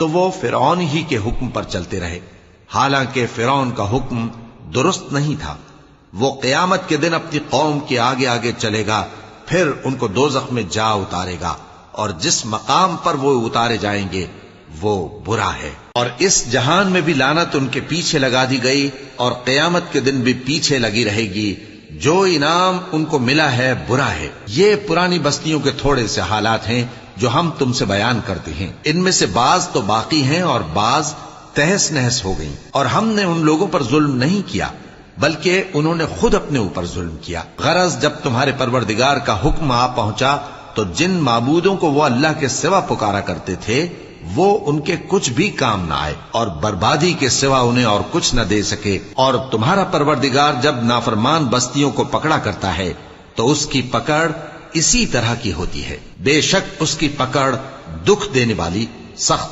تو وہ فرعون ہی کے حکم پر چلتے رہے، حالانکہ فرعون کا حکم درست نہیں تھا۔ وہ قیامت کے دن اپنی قوم کے آگے آگے چلے گا، پھر ان کو دوزخ میں جا اتارے گا، اور جس مقام پر وہ اتارے جائیں گے وہ برا ہے۔ اور اس جہان میں بھی لعنت ان کے پیچھے لگا دی گئی، اور قیامت کے دن بھی پیچھے لگی رہے گی۔ جو انعام ان کو ملا ہے برا ہے۔ یہ پرانی بستیوں کے تھوڑے سے حالات ہیں جو ہم تم سے بیان کرتے ہیں، ان میں سے بعض تو باقی ہیں اور بعض تہس نہس ہو گئیں، اور ہم نے ان لوگوں پر ظلم نہیں کیا بلکہ انہوں نے خود اپنے اوپر ظلم کیا۔ غرض جب تمہارے پروردگار کا حکم آ پہنچا تو جن معبودوں کو وہ اللہ کے سوا پکارا کرتے تھے وہ ان کے کچھ بھی کام نہ آئے، اور بربادی کے سوا انہیں اور کچھ نہ دے سکے۔ اور تمہارا پروردگار جب نافرمان بستیوں کو پکڑا کرتا ہے تو اس کی پکڑ اسی طرح کی ہوتی ہے، بے شک اس کی پکڑ دکھ دینے والی سخت ہے۔